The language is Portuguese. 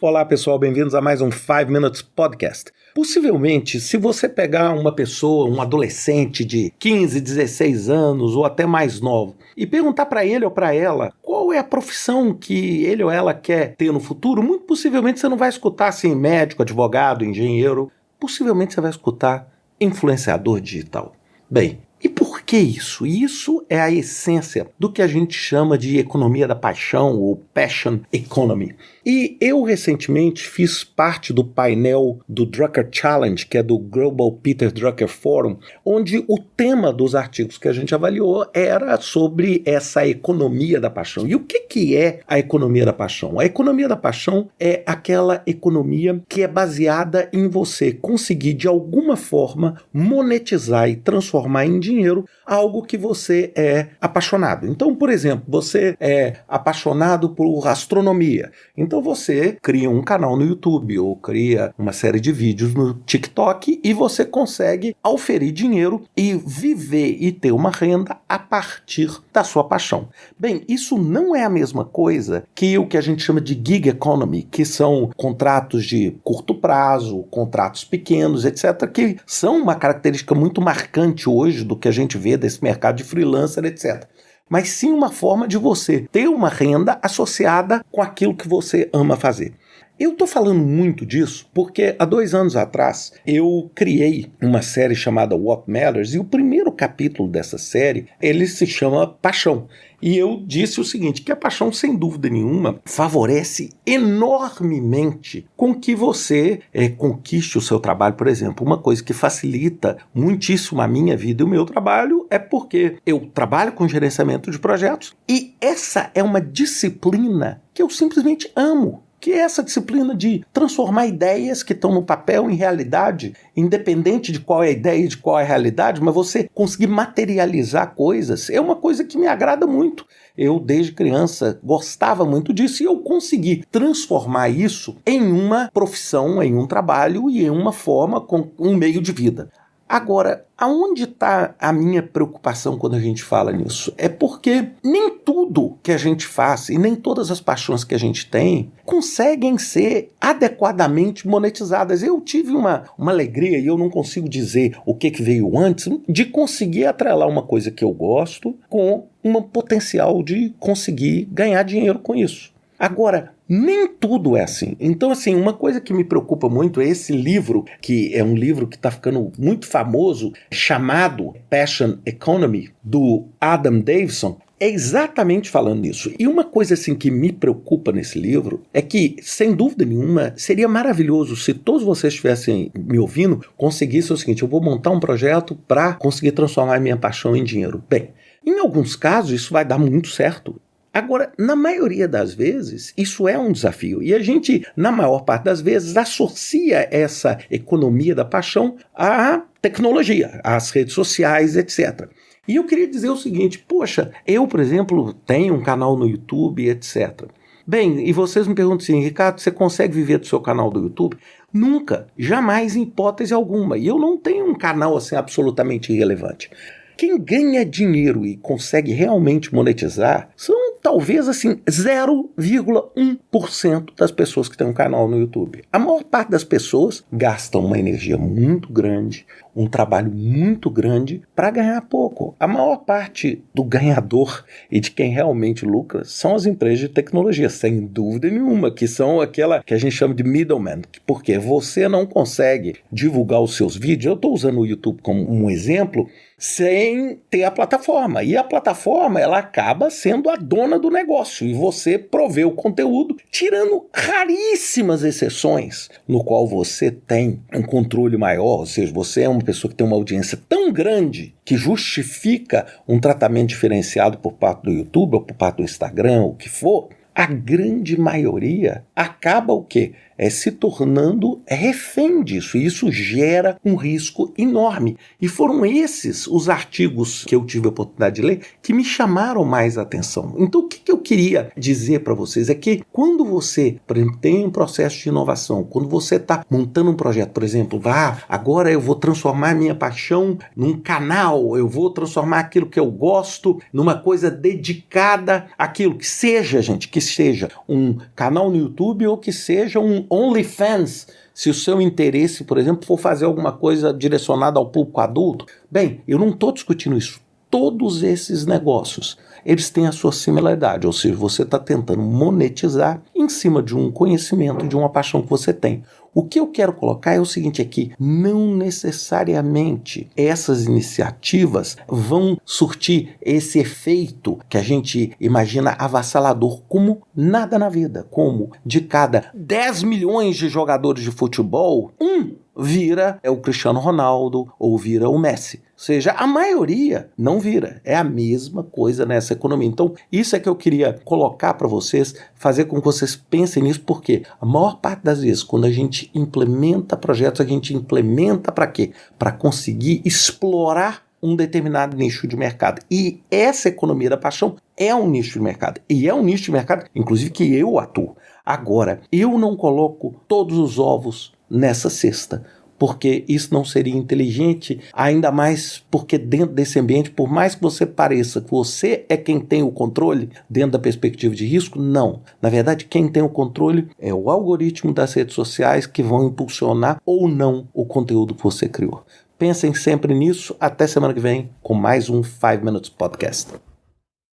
Olá pessoal, bem-vindos a mais um 5 Minutes Podcast. Possivelmente, se você pegar uma pessoa, um adolescente de 15, 16 anos ou até mais novo e perguntar para ele ou para ela qual é a profissão que ele ou ela quer ter no futuro, muito possivelmente você não vai escutar assim médico, advogado, engenheiro, possivelmente você vai escutar influenciador digital. Bem, e por que isso? Isso é a essência do que a gente chama de economia da paixão ou passion economy. E eu recentemente fiz parte do painel do Drucker Challenge, que é do Global Peter Drucker Forum, onde o tema dos artigos que a gente avaliou era sobre essa economia da paixão. E o que é a economia da paixão? A economia da paixão é aquela economia que é baseada em você conseguir de alguma forma monetizar e transformar em dinheiro algo que você é apaixonado. Então, por exemplo, você é apaixonado por astronomia. Então você cria um canal no YouTube ou cria uma série de vídeos no TikTok e você consegue auferir dinheiro e viver e ter uma renda a partir da sua paixão. Bem, isso não é a mesma coisa que o que a gente chama de gig economy, que são contratos de curto prazo, contratos pequenos, etc., que são uma característica muito marcante hoje do que a gente vê desse mercado de freelancer, etc., mas sim uma forma de você ter uma renda associada com aquilo que você ama fazer. Eu estou falando muito disso porque há 2 anos atrás eu criei uma série chamada What Matters e o primeiro capítulo dessa série ele se chama Paixão. E eu disse o seguinte, que a paixão, sem dúvida nenhuma, favorece enormemente com que você conquiste o seu trabalho. Por exemplo, uma coisa que facilita muitíssimo a minha vida e o meu trabalho é porque eu trabalho com gerenciamento de projetos e essa é uma disciplina que eu simplesmente amo. Que é essa disciplina de transformar ideias que estão no papel em realidade, independente de qual é a ideia e de qual é a realidade, mas você conseguir materializar coisas é uma coisa que me agrada muito. Eu, desde criança, gostava muito disso e eu consegui transformar isso em uma profissão, em um trabalho e em uma forma, com um meio de vida. Agora, aonde está a minha preocupação quando a gente fala nisso? É porque nem tudo que a gente faz e nem todas as paixões que a gente tem conseguem ser adequadamente monetizadas. Eu tive uma alegria, e eu não consigo dizer o que veio antes, de conseguir atrelar uma coisa que eu gosto com um potencial de conseguir ganhar dinheiro com isso. Agora, nem tudo é assim. Então, assim, uma coisa que me preocupa muito é esse livro, que é um livro que está ficando muito famoso, chamado Passion Economy, do Adam Davidson, é exatamente falando nisso. E uma coisa assim que me preocupa nesse livro é que, sem dúvida nenhuma, seria maravilhoso se todos vocês estivessem me ouvindo, conseguissem o seguinte, eu vou montar um projeto para conseguir transformar a minha paixão em dinheiro. Bem, em alguns casos isso vai dar muito certo. Agora, na maioria das vezes, isso é um desafio. E a gente, na maior parte das vezes, associa essa economia da paixão à tecnologia, às redes sociais, etc. E eu queria dizer o seguinte, poxa, eu, por exemplo, tenho um canal no YouTube, etc. Bem, e vocês me perguntam assim, Ricardo, você consegue viver do seu canal do YouTube? Nunca, jamais, em hipótese alguma. E eu não tenho um canal assim absolutamente irrelevante. Quem ganha dinheiro e consegue realmente monetizar são talvez assim 0,1% das pessoas que têm um canal no YouTube. A maior parte das pessoas gastam uma energia muito grande, um trabalho muito grande para ganhar pouco. A maior parte do ganhador e de quem realmente lucra são as empresas de tecnologia, sem dúvida nenhuma, que são aquela que a gente chama de middleman, porque você não consegue divulgar os seus vídeos. Eu estou usando o YouTube como um exemplo, sem ter a plataforma. E a plataforma, ela acaba sendo a dona do negócio. E você provê o conteúdo, tirando raríssimas exceções, no qual você tem um controle maior, ou seja, você é uma pessoa que tem uma audiência tão grande que justifica um tratamento diferenciado por parte do YouTube, ou por parte do Instagram, o que for. A grande maioria acaba o quê? se tornando refém disso, e isso gera um risco enorme. E foram esses os artigos que eu tive a oportunidade de ler que me chamaram mais a atenção. Então, o que eu queria dizer para vocês é que quando você, por exemplo, tem um processo de inovação, quando você está montando um projeto, por exemplo, agora eu vou transformar minha paixão num canal, eu vou transformar aquilo que eu gosto numa coisa dedicada àquilo, que seja, gente, que seja um canal no YouTube ou que seja um OnlyFans, se o seu interesse, por exemplo, for fazer alguma coisa direcionada ao público adulto. Bem, eu não estou discutindo isso. Todos esses negócios, eles têm a sua similaridade, ou seja, você está tentando monetizar em cima de um conhecimento, de uma paixão que você tem. O que eu quero colocar é o seguinte aqui: não necessariamente essas iniciativas vão surtir esse efeito que a gente imagina avassalador, como nada na vida, como de cada 10 milhões de jogadores de futebol, vira o Cristiano Ronaldo ou vira o Messi. Ou seja, a maioria não vira. É a mesma coisa nessa economia. Então, isso é que eu queria colocar para vocês, fazer com que vocês pensem nisso, porque a maior parte das vezes, quando a gente implementa projetos, a gente implementa para quê? Para conseguir explorar um determinado nicho de mercado. E essa economia da paixão é um nicho de mercado. E é um nicho de mercado, inclusive, que eu atuo. Agora, eu não coloco todos os ovos nessa cesta, porque isso não seria inteligente, ainda mais porque dentro desse ambiente, por mais que você pareça que você é quem tem o controle dentro da perspectiva de risco, não. Na verdade, quem tem o controle é o algoritmo das redes sociais que vão impulsionar ou não o conteúdo que você criou. Pensem sempre nisso. Até semana que vem com mais um 5 Minutes Podcast.